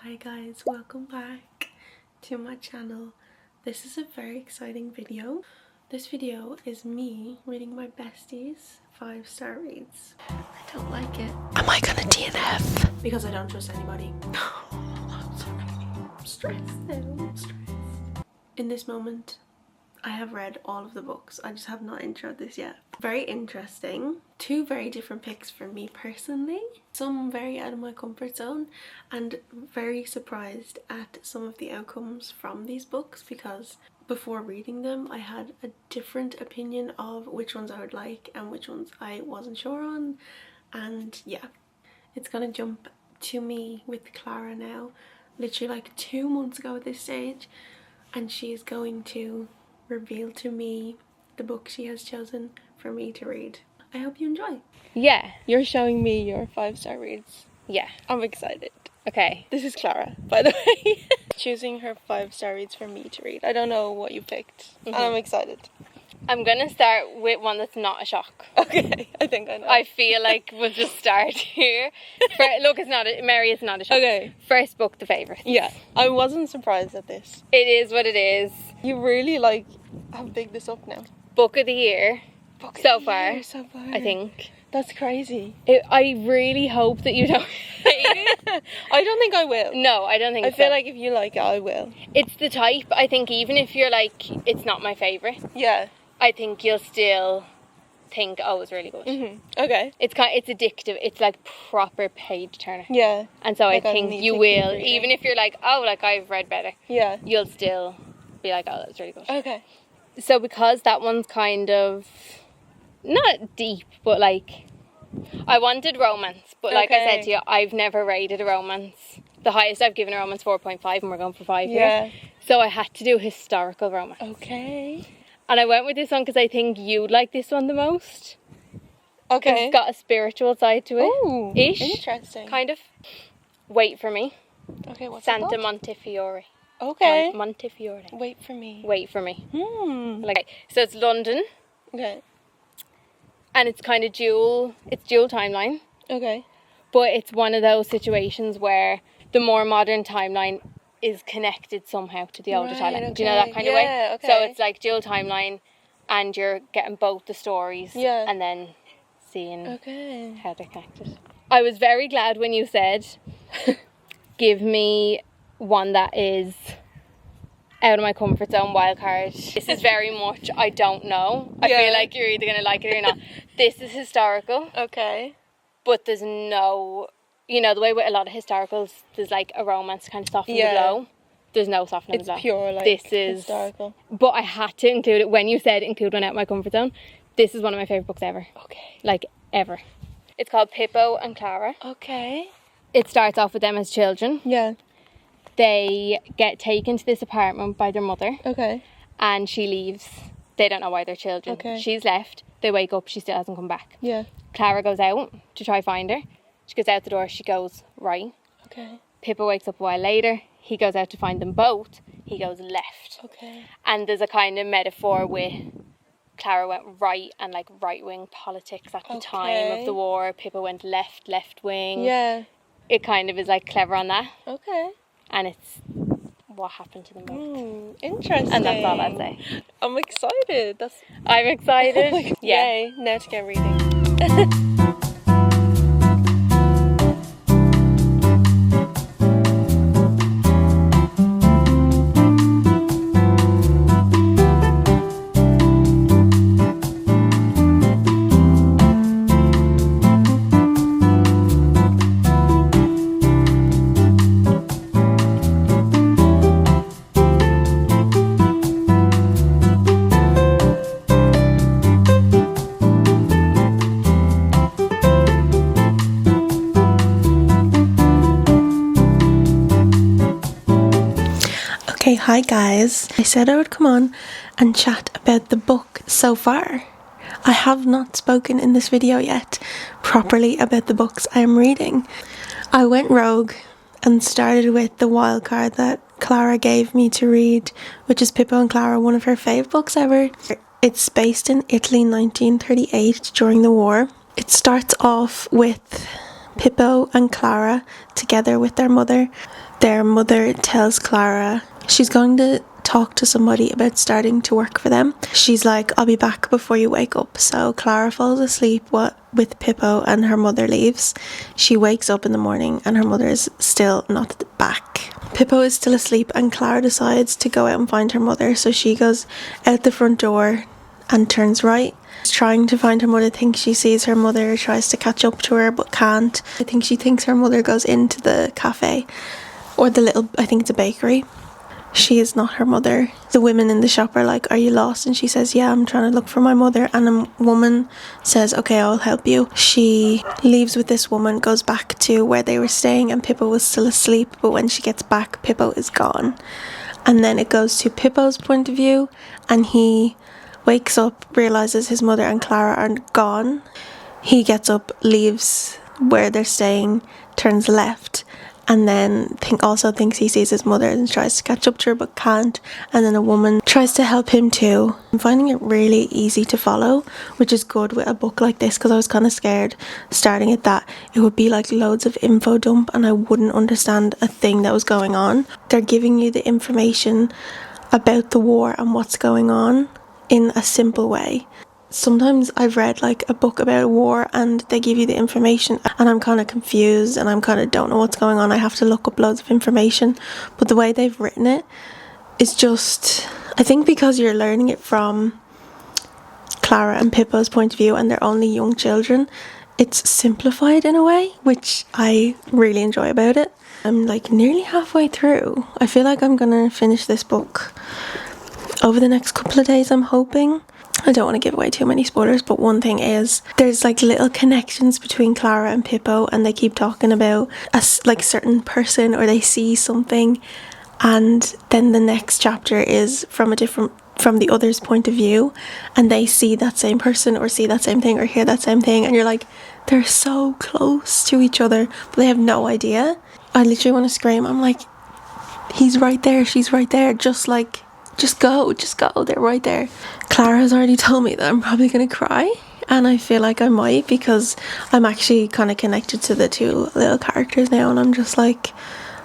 Hi guys, welcome back to my channel. This is a very exciting video. This video is me reading my besties 5-star reads. I don't like it. Am I gonna DNF? Because I don't trust anybody. I'm sorry. I'm stressed now. I'm stressed. In this moment, I have read all of the books. I just have not introed this yet. Very interesting. Two very different picks for me personally. Some very out of my comfort zone and very surprised at some of the outcomes from these books, because before reading them I had a different opinion of which ones I would like and which ones I wasn't sure on. And yeah, it's gonna jump to me with Clara now, literally like 2 months ago at this stage, and she's going to reveal to me the book she has chosen for me to read. I hope you enjoy. Yeah. You're showing me your 5-star reads. Yeah. I'm excited. Okay. This is Clara, by the way. Choosing her 5-star reads for me to read. I don't know what you picked. And I'm excited. I'm gonna start with one that's not a shock. Okay, I think I know. I feel like we'll just start here. Look, Mary is not a shock. Okay. First book, The Favourite. Yeah, I wasn't surprised at this. It is what it is. You really have bigged this up now. Book of the year. So far, I I think. That's crazy. I really hope that you don't hate it. I don't think I will. No, I don't think I feel like if you like it, I will. It's the type, I think, even if you're like, it's not my favourite, Yeah. I think you'll still think, oh, it's really good. Okay. It's addictive. It's like proper page turner. Yeah. And so Like, I I think need you to will, keep reading. even if you're like, oh, like I've read better, Yeah. you'll still be like, oh, that was really good. Okay. So because that one's kind of, not deep, but like, I wanted romance, but like I said to you, I've never rated a romance. The highest I've given a romance 4.5, and we're going for 5 Yeah. here. So I had to do historical romance. Okay. And I went with this one because I think you'd like this one the most. Okay. It's got a spiritual side to it. Ooh, Ish. interesting. Kind of. Wait for me. Okay, what's Santa it called? Montefiore. Okay. Montefiore. Wait for me. Wait for me. Like. So it's London, Okay. and it's kind of dual timeline, Okay. but it's one of those situations where the more modern timeline is connected somehow to the older Right, timeline. Do you know that okay. kind of way? Yeah, okay. So it's like dual timeline, and you're getting both the stories, Yeah. and then seeing Okay. how they're connected. I was very glad when you said, give me one that is out of my comfort zone, wild card. This is very much, I don't know. I feel like you're either going to like it or not. This is historical, Okay. but there's no, the way with a lot of historicals, there's like a romance to kind of soften the blow. There's no softening It's the blow. pure, like, this is historical. But I had to include it when you said include one out of my comfort zone. This is one of my favourite books ever. Okay. Like, ever. It's called Pippo and Clara. Okay. It starts off with them as children. Yeah. They get taken to this apartment by their mother, Okay. and she leaves. They don't know why they're children. Okay. She's left. They wake up. She still hasn't come back. Yeah. Clara goes out to try find her. She goes out the door. She goes right. Okay. Pippa wakes up a while later. He goes out to find them both. He goes left. Okay. And there's a kind of metaphor with Clara went right, and like right-wing politics at the time of the war. Pippa went left-wing. Yeah. It kind of is like clever on that. Okay. And it's what happened to them both. Interesting. And that's all I'd say. I'm excited. I'm excited. Yeah. Yay. Now to get reading. Okay, hi guys. I said I would come on and chat about the book so far. I have not spoken in this video yet properly about the books I am reading. I went rogue and started with the wild card that Clara gave me to read, which is Pippo and Clara, one of her favourite books ever. It's based in Italy 1938 during the war. It starts off with Pippo and Clara together with their mother. their mother tells Clara she's going to talk to somebody about starting to work for them. She's like, I'll be back before you wake up. So Clara falls asleep with Pippo and her mother leaves. She wakes up in the morning and her mother is still not back. Pippo is still asleep and Clara decides to go out and find her mother. So she goes out the front door and turns right. She's trying to find her mother, thinks she sees her mother, tries to catch up to her but can't. I think she thinks her mother goes into the cafe or I think it's a bakery. She is not her mother. The women in the shop are like, are you lost? And she says, yeah, I'm trying to look for my mother. And a woman says, okay, I'll help you. She leaves with this woman, goes back to where they were staying, and Pippo was still asleep. But when she gets back, Pippo is gone. And then it goes to Pippo's point of view, and he wakes up, realizes his mother and Clara are gone. He gets up, leaves where they're staying, turns left, and then also thinks he sees his mother and tries to catch up to her but can't. And then a woman tries to help him too. I'm finding it really easy to follow, which is good with a book like this, because I was kind of scared starting it that it would be like loads of info dump and I wouldn't understand a thing that was going on. They're giving you the information about the war and what's going on in a simple way. Sometimes I've read like a book about a war and they give you the information and I'm kind of confused and I'm kind of don't know what's going on. I have to look up loads of information, but the way they've written it is just, I think because you're learning it from Clara and Pippo's point of view and they're only young children, it's simplified in a way, which I really enjoy about it. I'm like nearly halfway through. I feel like I'm gonna finish this book over the next couple of days, I'm hoping. I don't want to give away too many spoilers, but one thing is there's like little connections between Clara and Pippo and they keep talking about a certain person or they see something, and then the next chapter is from the other's point of view and they see that same person or see that same thing or hear that same thing, and you're like, they're so close to each other but they have no idea. I literally want to scream. I'm like, he's right there, she's right there, just go, they're right there. Clara has already told me that I'm probably gonna cry, and I feel like I might because I'm actually kind of connected to the two little characters now, and I'm just like,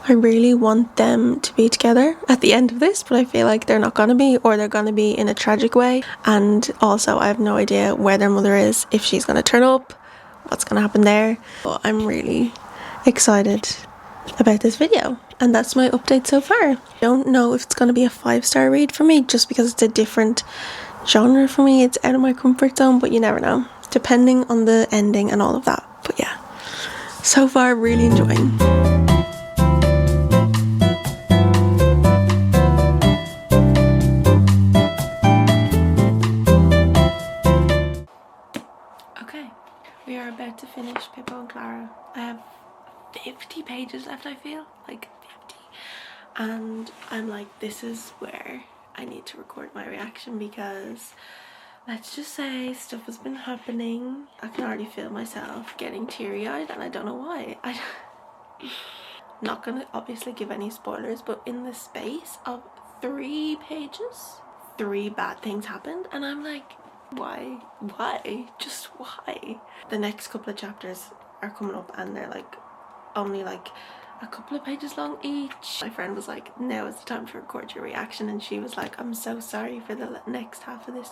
I really want them to be together at the end of this, but I feel like they're not gonna be, or they're gonna be in a tragic way. And also I have no idea where their mother is, if she's gonna turn up, what's gonna happen there. But I'm really excited about this video, and that's my update so far. I don't know if it's going to be a 5-star read for me just because it's a different genre for me. It's out of my comfort zone, but you never know, depending on the ending and all of that. But yeah, so far really enjoying. Okay, we are about to finish Pippo and Clara. I have 50 pages left, I feel like 50, and I'm like, this is where I need to record my reaction because let's just say stuff has been happening. I can already feel myself getting teary-eyed and I don't know why. I'm not gonna obviously give any spoilers, but in the space of 3 pages 3 bad things happened and I'm like, why just why? The next couple of chapters are coming up and they're like only like a couple of pages long each. My friend was like, now is the time to record your reaction, and she was like, I'm so sorry for the next half of this,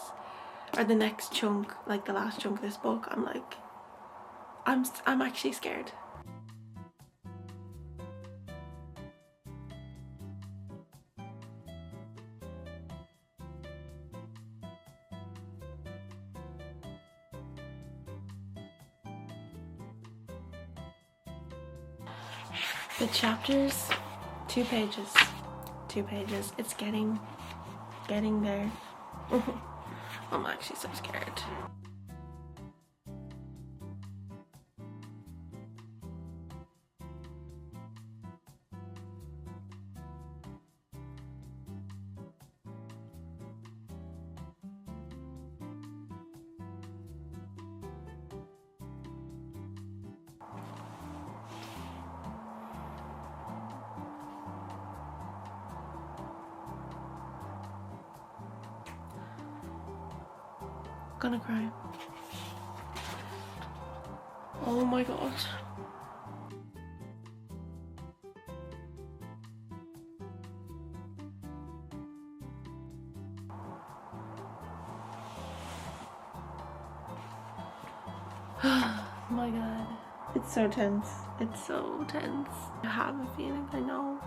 or the next chunk, like the last chunk of this book. I'm like, I'm actually scared. The chapters, 2 pages. It's getting there. I'm actually so scared. Gonna cry. Oh my god. My god. It's so tense. It's so tense. I have a feeling I know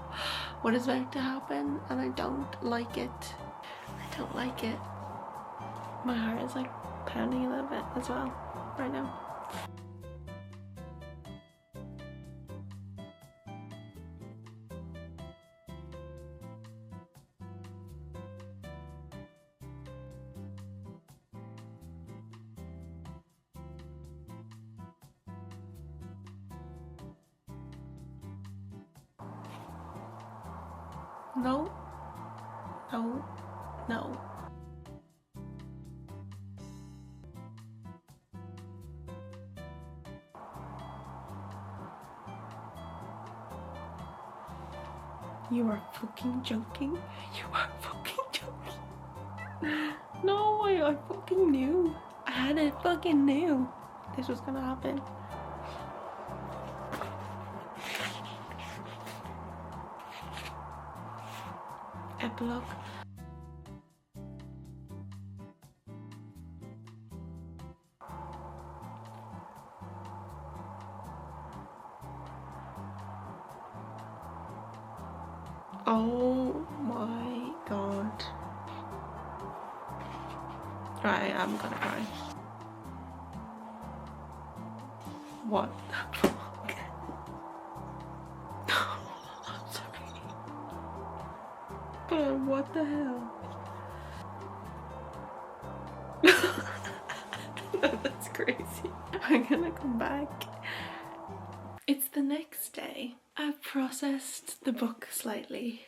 what is about to happen and I don't like it. I don't like it. My heart is like pounding a little bit as well right now. No, no, no. You are fucking joking. You are fucking joking. No, I fucking knew. I had it fucking knew this was gonna happen. Epilogue. Oh my god. Right, I'm gonna cry. What the fuck? I'm sorry. But what the hell? No, that's crazy. I'm gonna come back. It's the next day. I've processed the book slightly.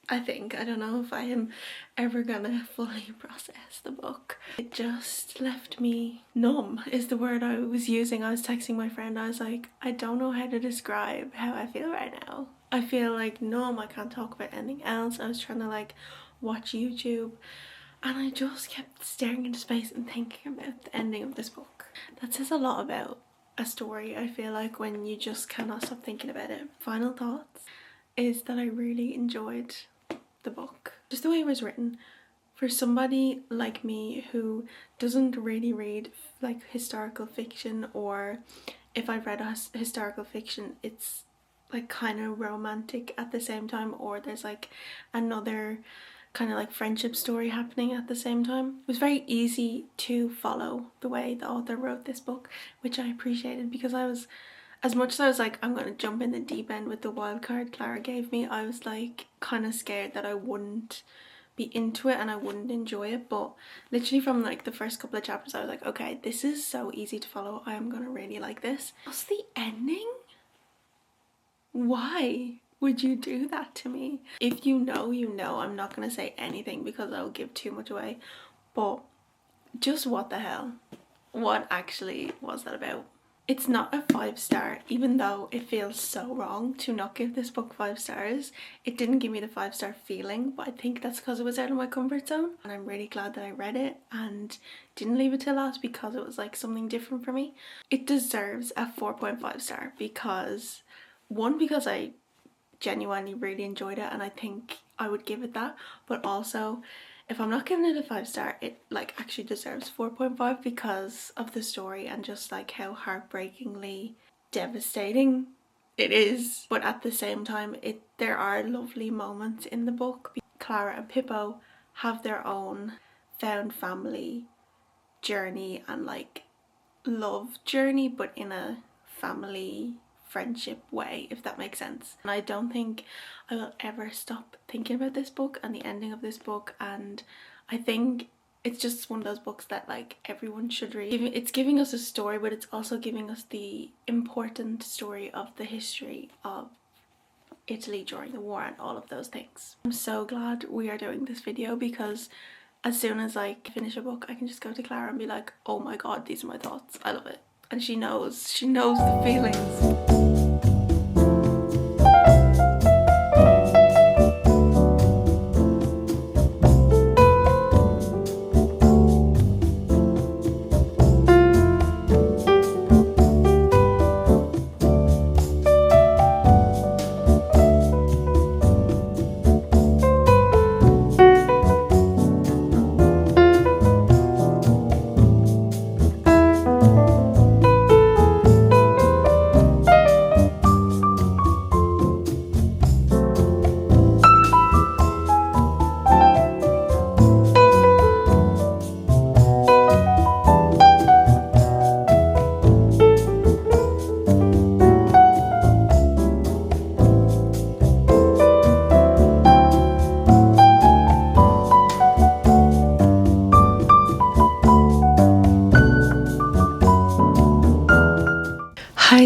I think. I don't know if I am ever gonna fully process the book. It just left me numb is the word I was using. I was texting my friend. I was like, I don't know how to describe how I feel right now. I feel like numb. I can't talk about anything else. I was trying to like watch YouTube and I just kept staring into space and thinking about the ending of this book. That says a lot about a story, I feel like, when you just cannot stop thinking about it. Final thoughts is that I really enjoyed the book. Just the way it was written. For somebody like me who doesn't really read like historical fiction, or if I've read a historical fiction, it's like kind of romantic at the same time, or there's like another kind of like friendship story happening at the same time. It was very easy to follow the way the author wrote this book, which I appreciated, because I was, as much as I was like, I'm gonna jump in the deep end with the wild card Clara gave me, I was like kind of scared that I wouldn't be into it and I wouldn't enjoy it. But literally from like the first couple of chapters I was like, okay, this is so easy to follow, I am gonna really like this. What's the ending? Why would you do that to me? If you know, you know. I'm not gonna say anything because I'll give too much away, but just what the hell? What actually was that about? It's not a 5-star, even though it feels so wrong to not give this book 5 stars. It didn't give me the 5-star feeling, but I think that's because it was out of my comfort zone, and I'm really glad that I read it and didn't leave it till last because it was like something different for me. It deserves a 4.5 star because, one, because I genuinely really enjoyed it and I think I would give it that, but also if I'm not giving it a 5-star, it like actually deserves 4.5 because of the story and just like how heartbreakingly devastating it is. But at the same time, there are lovely moments in the book. Clara and Pippo have their own found family journey and like love journey, but in a family friendship way, if that makes sense. And I don't think I will ever stop thinking about this book and the ending of this book, and I think it's just one of those books that like everyone should read. It's giving us a story, but it's also giving us the important story of the history of Italy during the war and all of those things. I'm so glad we are doing this video because as soon as I finish a book, I can just go to Clara and be like, oh my god, these are my thoughts, I love it. And she knows the feelings.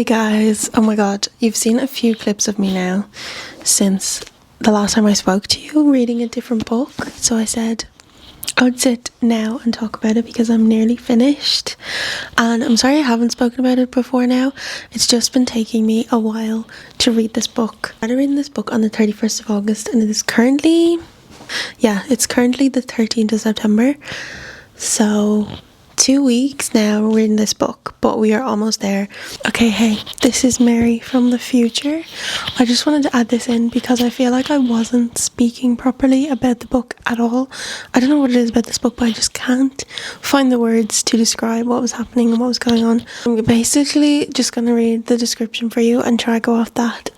guys, oh my god, you've seen a few clips of me now since the last time I spoke to you reading a different book, so I said I would sit now and talk about it because I'm nearly finished, and I'm sorry I haven't spoken about it before now. It's just been taking me a while to read this book. I started reading this book on the 31st of August and it's currently the 13th of September, so 2 weeks now reading this book, but we are almost there. Okay, hey, this is Mary from the future. I just wanted to add this in because I feel like I wasn't speaking properly about the book at all. I don't know what it is about this book, but I just can't find the words to describe what was happening and what was going on. I'm basically just going to read the description for you and try to go off that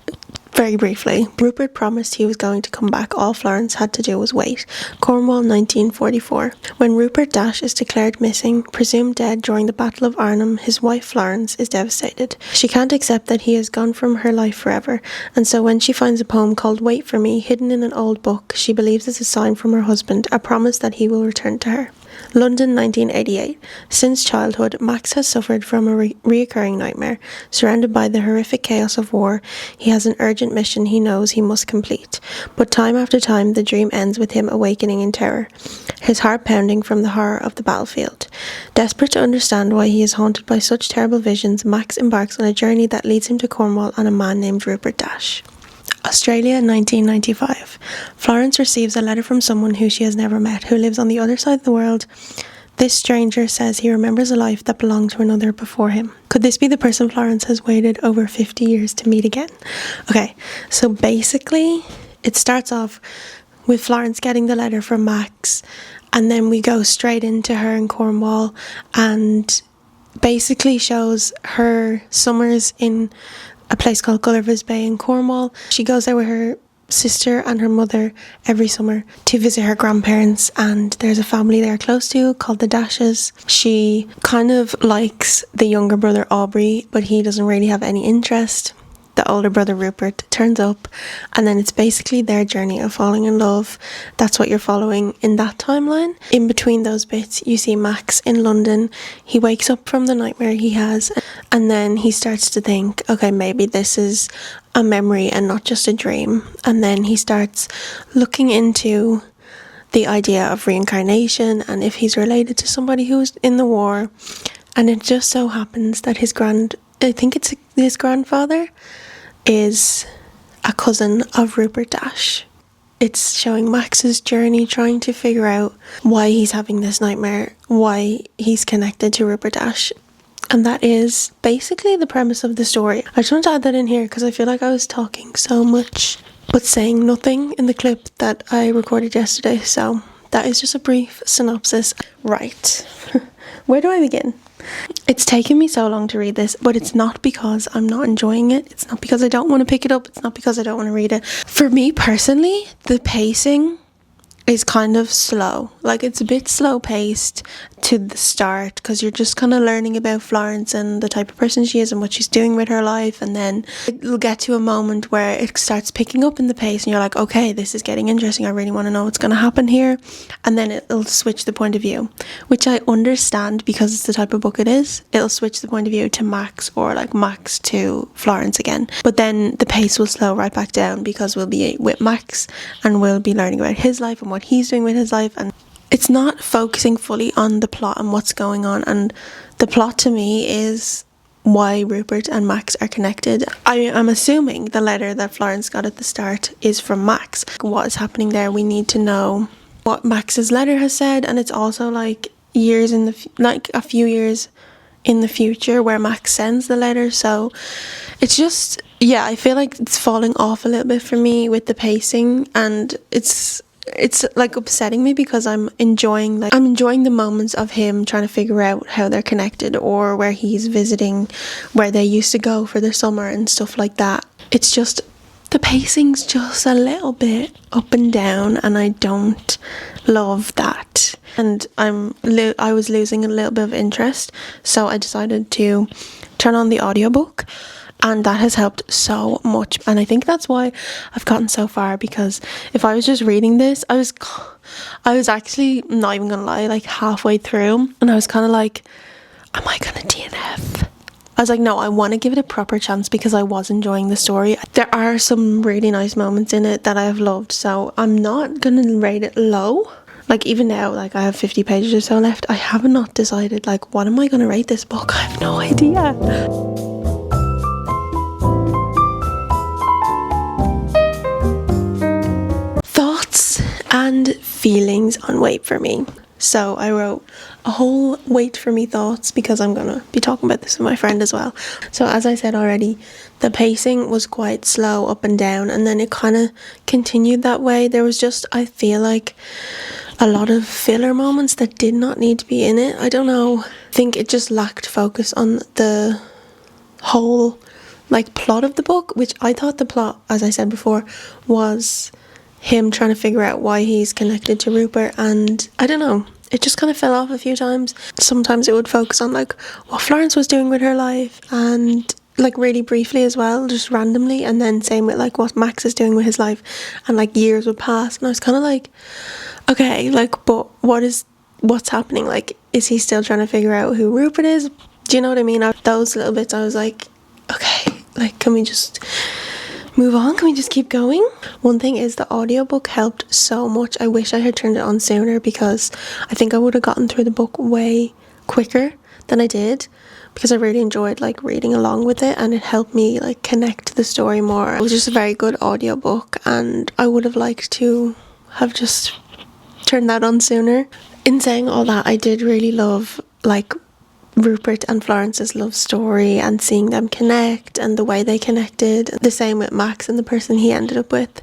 very briefly. Rupert promised he was going to come back. All Florence had to do was wait. Cornwall, 1944. When Rupert Dash is declared missing, presumed dead during the Battle of Arnhem, his wife Florence is devastated. She can't accept that he has gone from her life forever, and so when she finds a poem called Wait for Me hidden in an old book, she believes it's a sign from her husband, a promise that he will return to her. London, 1988. Since childhood, Max has suffered from a reoccurring nightmare. Surrounded by the horrific chaos of war, he has an urgent mission he knows he must complete. But time after time, the dream ends with him awakening in terror, his heart pounding from the horror of the battlefield. Desperate to understand why he is haunted by such terrible visions, Max embarks on a journey that leads him to Cornwall and a man named Rupert Dash. Australia, 1995. Florence receives a letter from someone who she has never met, who lives on the other side of the world. This stranger says he remembers a life that belonged to another before him. Could this be the person Florence has waited over 50 years to meet again? Okay, so basically it starts off with Florence getting the letter from Max, and then we go straight into her in Cornwall, and basically shows her summers in a place called Gulliver's Bay in Cornwall. She goes there with her sister and her mother every summer to visit her grandparents, and there's a family there close to called the Dashes. She kind of likes the younger brother Aubrey, but he doesn't really have any interest. The older brother Rupert turns up, and then it's basically their journey of falling in love. That's what you're following in that timeline. In between those bits, you see Max in London. He wakes up from the nightmare he has, and then he starts to think, okay, maybe this is a memory and not just a dream. And then he starts looking into the idea of reincarnation and if he's related to somebody who was in the war. And it just so happens that his grandfather is a cousin of Rupert Dash. It's showing Max's journey trying to figure out why he's having this nightmare, why he's connected to Rupert Dash. And that is basically the premise of the story. I just want to add that in here because I feel like I was talking so much but saying nothing in the clip that I recorded yesterday. So that is just a brief synopsis. Right. Where do I begin? It's taken me so long to read this, but it's not because I'm not enjoying it. It's not because I don't want to pick it up. It's not because I don't want to read it. For me personally, the pacing is kind of slow. Like, it's a bit slow paced to the start because you're just kind of learning about Florence and the type of person she is and what she's doing with her life, and then it'll get to a moment where it starts picking up in the pace and you're like, okay, this is getting interesting, I really want to know what's going to happen here. And then it'll switch the point of view, which I understand because it's the type of book it is. It'll switch the point of view to Max, or like Max to Florence again, but then the pace will slow right back down because we'll be with Max and we'll be learning about his life and what he's doing with his life, and it's not focusing fully on the plot and what's going on. And the plot to me is why Rupert and Max are connected. I am assuming the letter that Florence got at the start is from Max. What is happening there? We need to know what Max's letter has said, and it's also like years in a few years in the future where Max sends the letter. So it's just, yeah, I feel like it's falling off a little bit for me with the pacing, and it's like upsetting me because I'm enjoying the moments of him trying to figure out how they're connected, or where he's visiting where they used to go for the summer and stuff like that. It's just the pacing's just a little bit up and down, and I don't love that. And I was losing a little bit of interest, so I decided to turn on the audiobook. And that has helped so much. And I think that's why I've gotten so far, because if I was just reading this, I was actually, not even gonna lie, like halfway through, and I was kind of like, am I gonna DNF? I was like, no, I want to give it a proper chance because I was enjoying the story. There are some really nice moments in it that I have loved, so I'm not gonna rate it low. Like even now, like I have 50 pages or so left, I have not decided like what am I gonna rate this book. I have no idea. Thoughts and feelings on Wait For Me. So I wrote a whole Wait For Me thoughts because I'm gonna be talking about this with my friend as well. So as I said already, the pacing was quite slow up and down, and then it kind of continued that way. There was just, I feel like, a lot of filler moments that did not need to be in it. I don't know. I think it just lacked focus on the whole like plot of the book, which I thought the plot, as I said before, was him trying to figure out why he's connected to Rupert, and I don't know, it just kind of fell off a few times. Sometimes it would focus on like what Florence was doing with her life, and like really briefly as well, just randomly, and then same with like what Max is doing with his life, and like years would pass and I was kind of like, okay, like, but what's happening? Like, is he still trying to figure out who Rupert is? Do you know what I mean? Those little bits I was like, okay, like, can we just move on? Can we just keep going? One thing is the audiobook helped so much. I wish I had turned it on sooner because I think I would have gotten through the book way quicker than I did, because I really enjoyed like reading along with it, and it helped me like connect to the story more. It was just a very good audiobook, and I would have liked to have just turned that on sooner. In saying all that, I did really love like Rupert and Florence's love story and seeing them connect and the way they connected. The same with Max and the person he ended up with.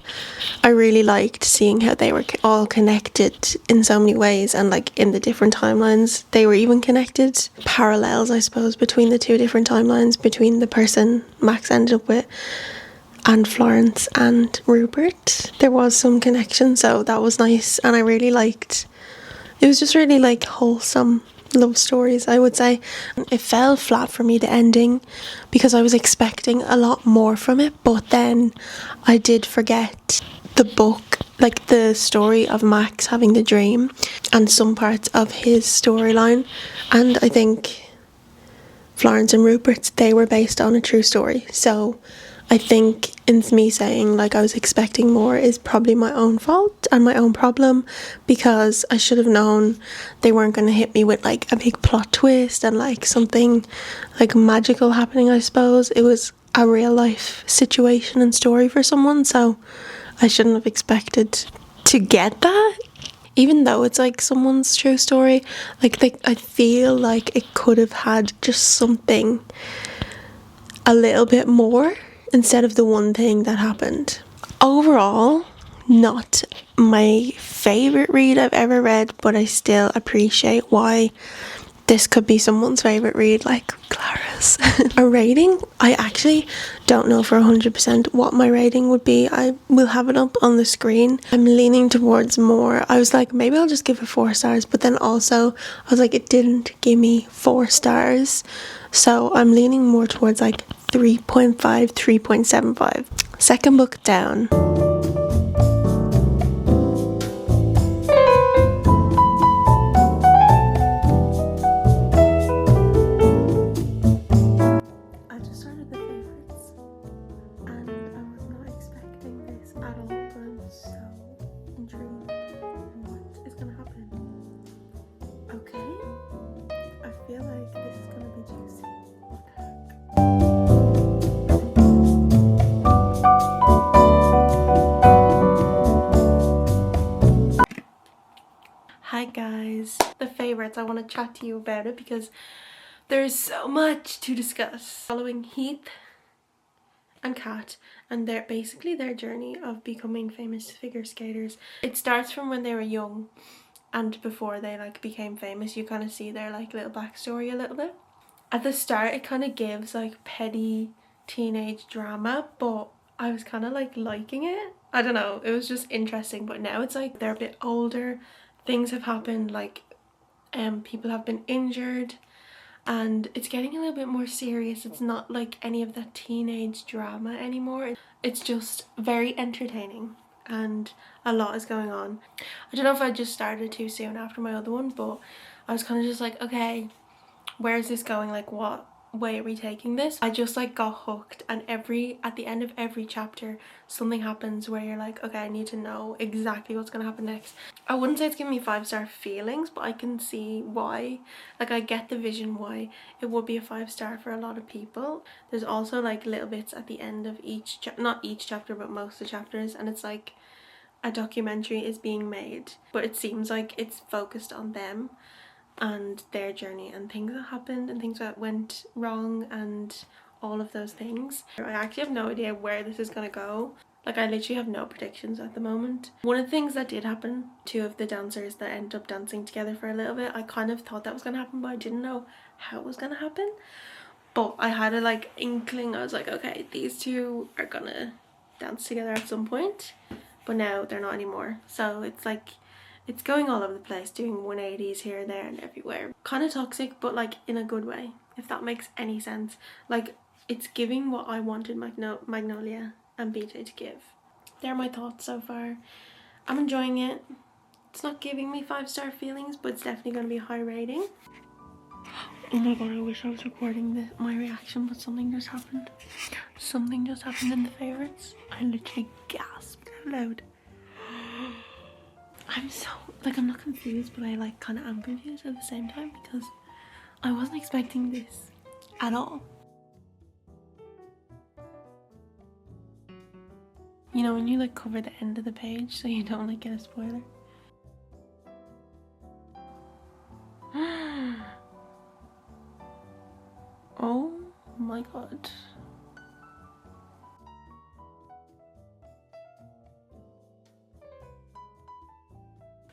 I really liked seeing how they were all connected in so many ways, and like in the different timelines they were even connected. Parallels, I suppose, between the two different timelines, between the person Max ended up with and Florence and Rupert. There was some connection, so that was nice, and I really liked. It was just really like wholesome love stories, I would say. It fell flat for me, the ending, because I was expecting a lot more from it, but then I did forget the book, like the story of Max having the dream and some parts of his storyline, and I think Florence and Rupert, they were based on a true story. So I think in me saying like I was expecting more is probably my own fault and my own problem, because I should have known they weren't going to hit me with like a big plot twist and like something like magical happening. I suppose it was a real life situation and story for someone, so I shouldn't have expected to get that. Even though it's like someone's true story, like I feel like it could have had just something a little bit more instead of the one thing that happened. Overall, not my favourite read I've ever read, but I still appreciate why this could be someone's favourite read, like Clara's. A rating? I actually don't know for 100% what my rating would be. I will have it up on the screen. I'm leaning towards more. I was like, maybe I'll just give it 4 stars, but then also I was like, it didn't give me 4 stars. So I'm leaning more towards like 3.5, 3.75. Second book down. I just started the favourites and I was not expecting this at all, but I'm so intrigued. What is gonna happen? Okay, I feel like this is gonna be juicy. Hi guys, the favourites. I want to chat to you about it because there's so much to discuss. Following Heath and Kat and their journey of becoming famous figure skaters. It starts from when they were young and before they like became famous. You kind of see their like little backstory a little bit. At the start it kind of gives like petty teenage drama, but I was kind of like liking it. I don't know, it was just interesting, but now it's like they're a bit older, things have happened, like people have been injured, and it's getting a little bit more serious. It's not like any of that teenage drama anymore. It's just very entertaining and a lot is going on. I don't know if I just started too soon after my other one, but I was kind of just like, okay, where is this going? Like what way of retaking this. I just like got hooked, and at the end of every chapter something happens where you're like, okay, I need to know exactly what's gonna happen next. I wouldn't say it's giving me 5-star feelings, but I can see why. Like, I get the vision why it would be a 5-star for a lot of people. There's also like little bits at the end of each not each chapter, but most of the chapters, and it's like a documentary is being made, but it seems like it's focused on them and their journey and things that happened and things that went wrong and all of those things. I actually have no idea where this is gonna go. Like, I literally have no predictions at the moment. One of the things that did happen, two of the dancers that ended up dancing together for a little bit, I kind of thought that was gonna happen, but I didn't know how it was gonna happen. But I had a like inkling. I was like, okay, these two are gonna dance together at some point, but now they're not anymore. So it's like, it's going all over the place, doing 180s here, there and everywhere. Kind of toxic, but like in a good way, if that makes any sense. Like, it's giving what I wanted Magnolia and BJ to give. They're my thoughts so far. I'm enjoying it. It's not giving me 5-star feelings, but it's definitely going to be a high rating. Oh my god, I wish I was recording my reaction, but something just happened. Something just happened in the favourites. I literally gasped out loud. I'm so, like, I'm not confused, but I like kind of am confused at the same time because I wasn't expecting this at all. You know, when you like cover the end of the page so you don't like get a spoiler. Oh my god.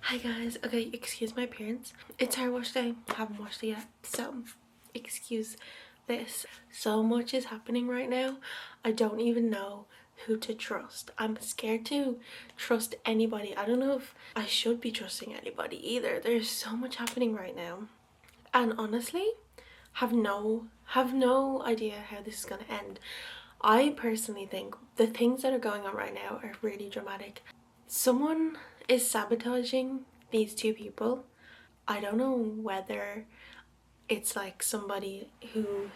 Hi guys, okay, excuse my appearance. It's hair wash day. I haven't washed it yet, so excuse this. So much is happening right now. I don't even know who to trust. I'm scared to trust anybody. I don't know if I should be trusting anybody either. There's so much happening right now, and honestly have no idea how this is gonna end. I personally think the things that are going on right now are really dramatic. Someone is sabotaging these two people. I don't know whether it's like somebody who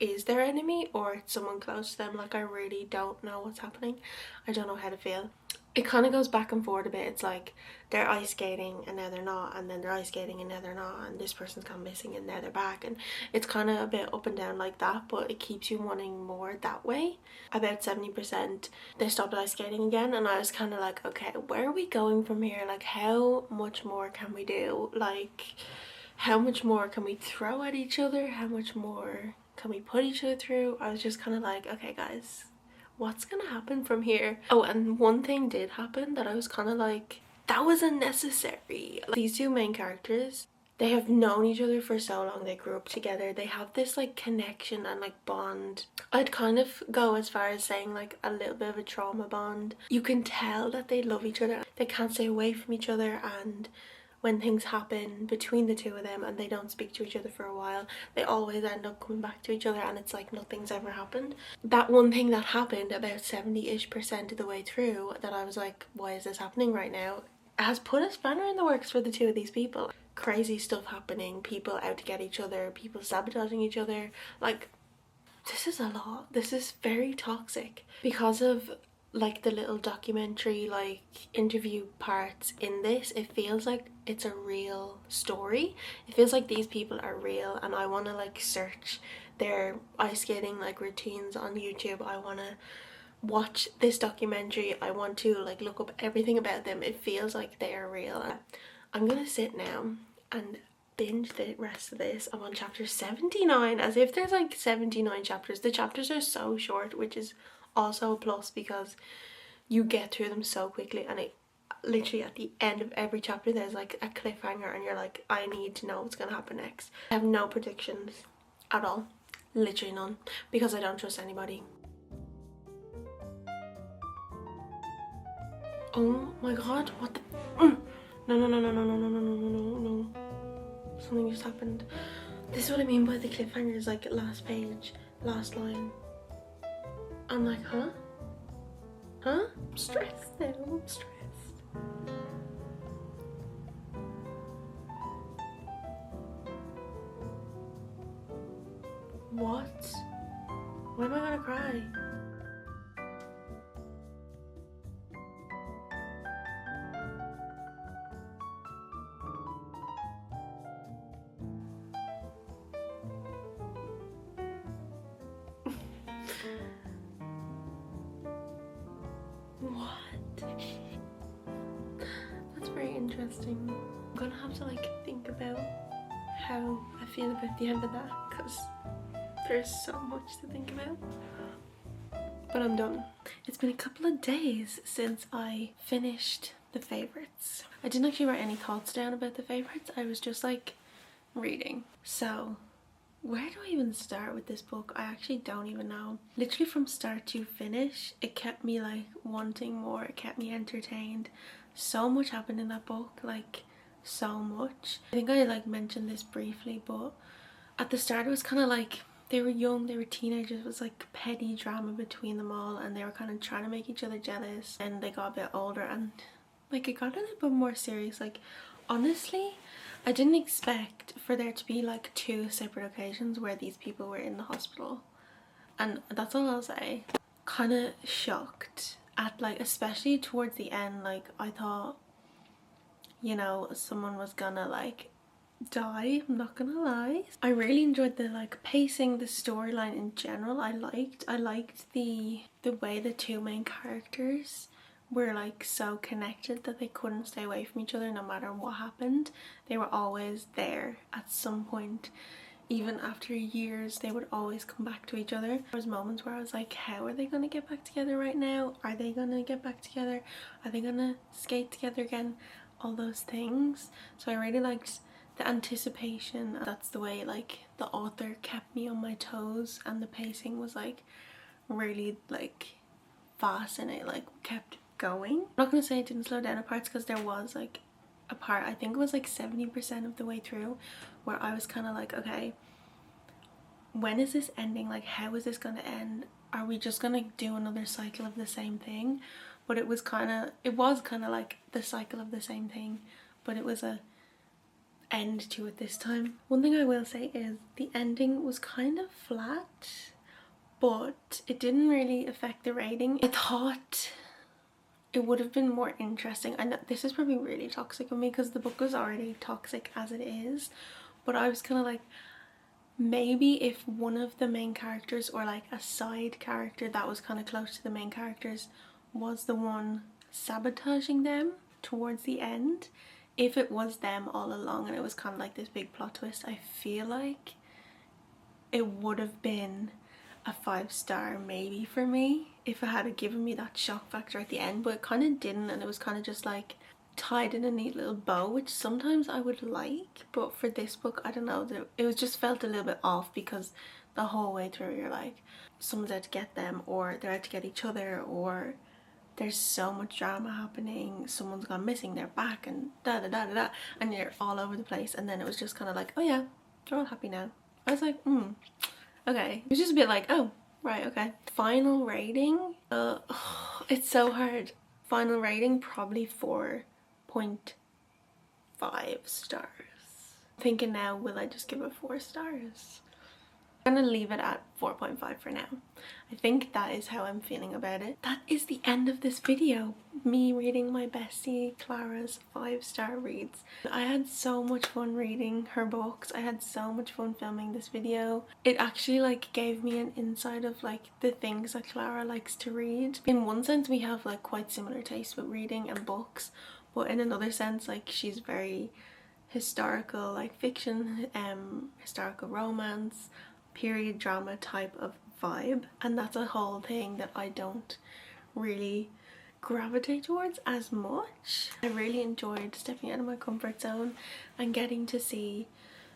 is their enemy or it's someone close to them. Like, I really don't know what's happening. I don't know how to feel. It kind of goes back and forth a bit. It's like they're ice skating and now they're not, and then they're ice skating and now they're not, and this person's gone missing and now they're back, and it's kind of a bit up and down like that, but it keeps you wanting more that way. About 70% they stopped ice skating again, and I was kind of like, okay, where are we going from here? Like, how much more can we do? Like, how much more can we throw at each other? How much more can we put each other through? I was just kind of like, okay guys, what's gonna happen from here? Oh, and one thing did happen that I was kind of like, that was unnecessary. Like, these two main characters, they have known each other for so long. They grew up together. They have this like connection and like bond. I'd kind of go as far as saying like a little bit of a trauma bond. You can tell that they love each other. They can't stay away from each other, and when things happen between the two of them and they don't speak to each other for a while, they always end up coming back to each other, and it's like nothing's ever happened. That one thing that happened about 70-ish% of the way through, that I was like, why is this happening right now, has put a spanner in the works for the two of these people. Crazy stuff happening, people out to get each other, people sabotaging each other. Like, this is a lot. This is very toxic. Because of like the little documentary like interview parts in this, it feels like it's a real story. It feels like these people are real, and I want to like search their ice skating like routines on YouTube. I want to watch this documentary. I want to like look up everything about them. It feels like they are real. I'm gonna sit now and binge the rest of this. I'm on chapter 79, as if there's like 79 chapters. The chapters are so short, which is also a plus because you get through them so quickly, and it literally at the end of every chapter there's like a cliffhanger and you're like, I need to know what's gonna happen next. I have no predictions at all, literally none, because I don't trust anybody. Oh my god, what the no no no no no no no no no no no, something just happened. This is what I mean by the cliffhangers, like last page, last line. I'm like, huh? I'm stressed now, I'm stressed. What? Why am I gonna cry? What? That's very interesting. I'm gonna have to like think about how I feel about the end of that, because there's so much to think about. But I'm done. It's been a couple of days since I finished the favourites. I didn't actually write any thoughts down about the favourites. I was just like reading. So where do I even start with this book? I actually don't even know. Literally from start to finish, it kept me like wanting more. It kept me entertained. So much happened in that book, like so much. I think I like mentioned this briefly, but at the start it was kind of like they were young, they were teenagers. It was like petty drama between them all, and they were kind of trying to make each other jealous. And they got a bit older and like it got a little bit more serious. Like honestly, I didn't expect for there to be like 2 separate occasions where these people were in the hospital, and that's all I'll say. Kind of shocked at like, especially towards the end, like I thought, you know, someone was gonna like die. I'm not gonna lie. I really enjoyed the like pacing, the storyline in general. I liked the way the 2 main characters were like so connected that they couldn't stay away from each other no matter what happened. They were always there at some point. Even after years, they would always come back to each other. There was moments where I was like, how are they gonna get back together right now? Are they gonna get back together? Are they gonna skate together again? All those things. So I really liked the anticipation. That's the way like the author kept me on my toes, and the pacing was like really like fast, and it like kept going. I'm not gonna say it didn't slow down at parts, because there was like a part, I think it was like 70% of the way through, where I was kind of like, okay, when is this ending? Like how is this gonna end? Are we just gonna do another cycle of the same thing? But it was kind of like the cycle of the same thing, but it was a end to it this time. One thing I will say is the ending was kind of flat, but it didn't really affect the rating. I thought it would have been more interesting. I know this is probably really toxic of me, because the book was already toxic as it is, but I was kind of like, maybe if one of the main characters, or like a side character that was kind of close to the main characters, was the one sabotaging them towards the end, if it was them all along and it was kind of like this big plot twist, I feel like it would have been a 5-star maybe for me if it had given me that shock factor at the end. But it kind of didn't, and it was kind of just like tied in a neat little bow, which sometimes I would like, but for this book, I don't know, it was just felt a little bit off, because the whole way through you're like, someone's out to get them, or they're out to get each other, or there's so much drama happening, someone's gone missing, they're back, and da da da da da, and you're all over the place. And then it was just kind of like, oh yeah, they're all happy now. I was like, okay. It was just a bit like, oh right, okay. Final rating, it's so hard. Final rating, probably 4.5 stars. Thinking now, will I just give it 4 stars? I'm gonna leave it at 4.5 for now. I think that is how I'm feeling about it. That is the end of this video. Me reading my bestie Clara's 5-star reads. I had so much fun reading her books. I had so much fun filming this video. It actually like gave me an insight of like the things that Clara likes to read. In one sense we have like quite similar tastes with reading and books, but in another sense like she's very historical, like fiction, historical romance, period drama type of vibe, and that's a whole thing that I don't really gravitate towards as much. I really enjoyed stepping out of my comfort zone and getting to see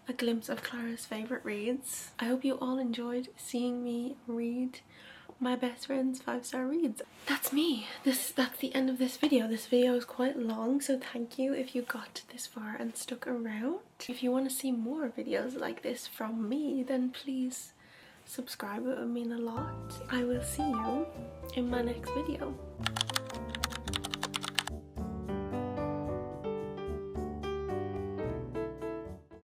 a glimpse of Clara's favourite reads. I hope you all enjoyed seeing me read my best friend's 5-star reads. That's me. That's the end of this video. This video is quite long, so thank you if you got this far and stuck around. If you want to see more videos like this from me, then please subscribe. It would mean a lot. I will see you in my next video.